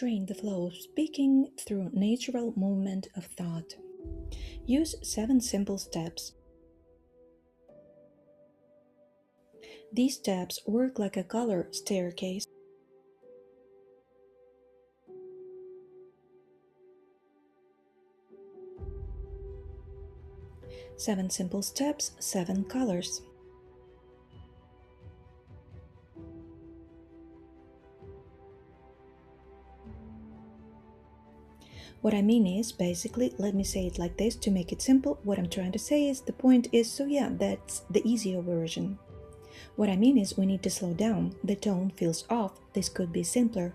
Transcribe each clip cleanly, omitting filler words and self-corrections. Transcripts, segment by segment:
Train the flow of speaking through natural movement of thought. Use 7 simple steps. These steps work like a color staircase. Seven simple steps, 7 colors. What I mean is, basically, let me say it like this to make it simple. What I'm trying to say is, the point is, so yeah, that's the easier version. What I mean is, we need to slow down. The tone feels off. This could be simpler.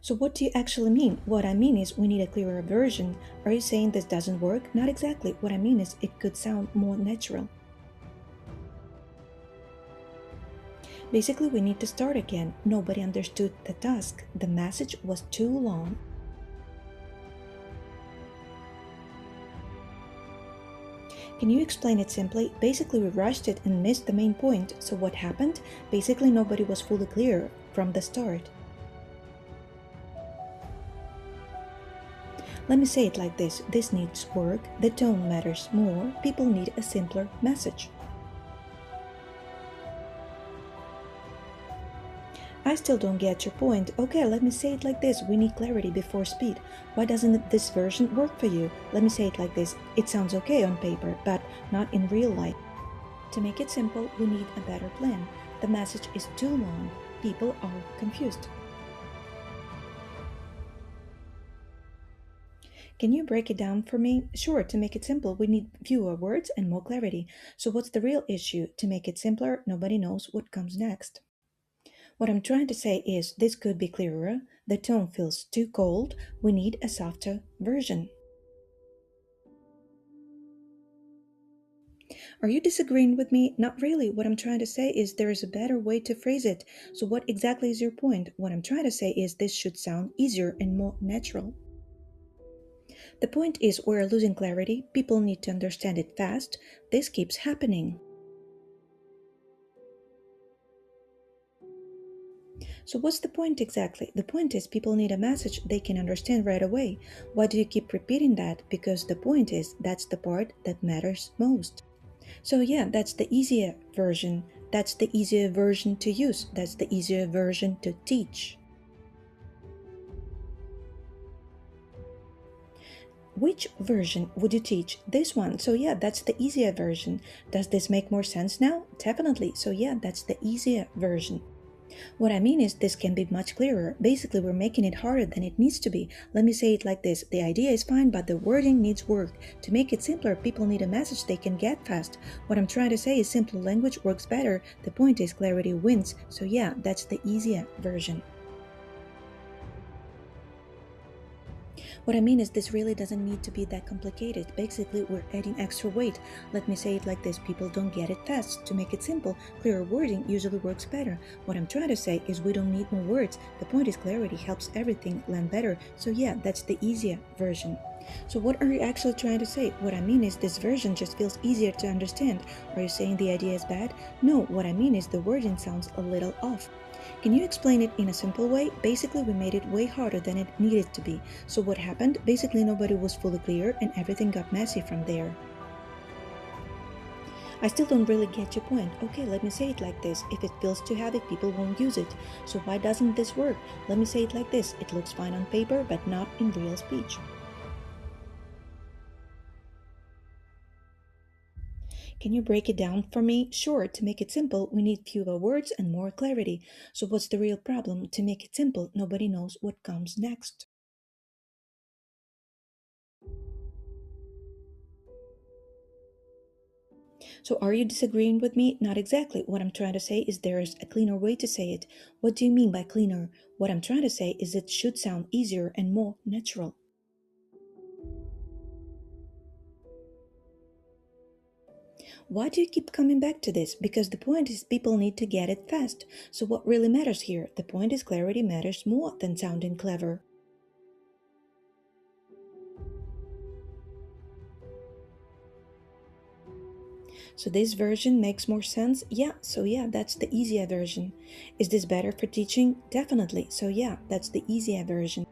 So what do you actually mean? What I mean is, we need a clearer version. Are you saying this doesn't work? Not exactly. What I mean is, it could sound more natural. Basically, we need to start again. Nobody understood the task. The message was too long. Can you explain it simply? Basically, we rushed it and missed the main point. So what happened? Basically, nobody was fully clear from the start. Let me say it like this. This needs work. The tone matters more. People need a simpler message. I still don't get your point. Okay, let me say it like this. We need clarity before speed. Why doesn't this version work for you? Let me say it like this. It sounds okay on paper, but not in real life. To make it simple, we need a better plan. The message is too long. People are confused. Can you break it down for me? Sure, to make it simple, we need fewer words and more clarity. So what's the real issue? To make it simpler, nobody knows what comes next. What I'm trying to say is, this could be clearer. The tone feels too cold. We need a softer version. Are you disagreeing with me? Not really. What I'm trying to say is, there is a better way to phrase it. So what exactly is your point? What I'm trying to say is, this should sound easier and more natural. The point is, we're losing clarity. People need to understand it fast. This keeps happening. So what's the point exactly? The point is, people need a message they can understand right away. Why do you keep repeating that? Because the point is, that's the part that matters most. So yeah, that's the easier version. That's the easier version to use. That's the easier version to teach. Which version would you teach? This one. So yeah, that's the easier version. Does this make more sense now? Definitely. So yeah, that's the easier version. What I mean is, this can be much clearer. Basically, we're making it harder than it needs to be. Let me say it like this. The idea is fine, but the wording needs work. To make it simpler, people need a message they can get fast. What I'm trying to say is, simple language works better. The point is, clarity wins. So yeah, that's the easier version. What I mean is, this really doesn't need to be that complicated. Basically, we're adding extra weight. Let me say it like this. People don't get it fast. To make it simple, clearer wording usually works better. What I'm trying to say is, we don't need more words. The point is, clarity helps everything land better. So yeah, that's the easier version. So what are you actually trying to say? What I mean is, this version just feels easier to understand. Are you saying the idea is bad? No, what I mean is, the wording sounds a little off. Can you explain it in a simple way? Basically, we made it way harder than it needed to be. So what happened? Basically, nobody was fully clear and everything got messy from there. I still don't really get your point. Okay, let me say it like this. If it feels too heavy, people won't use it. So why doesn't this work? Let me say it like this. It looks fine on paper, but not in real speech. Can you break it down for me? Sure, to make it simple, we need fewer words and more clarity. So what's the real problem? To make it simple, nobody knows what comes next. So are you disagreeing with me? Not exactly. What I'm trying to say is, there is a cleaner way to say it. What do you mean by cleaner? What I'm trying to say is, it should sound easier and more natural. Why do you keep coming back to this? Because the point is, people need to get it fast. So what really matters here? The point is, clarity matters more than sounding clever. So this version makes more sense? Yeah, so yeah, that's the easier version. Is this better for teaching? Definitely. So yeah, that's the easier version.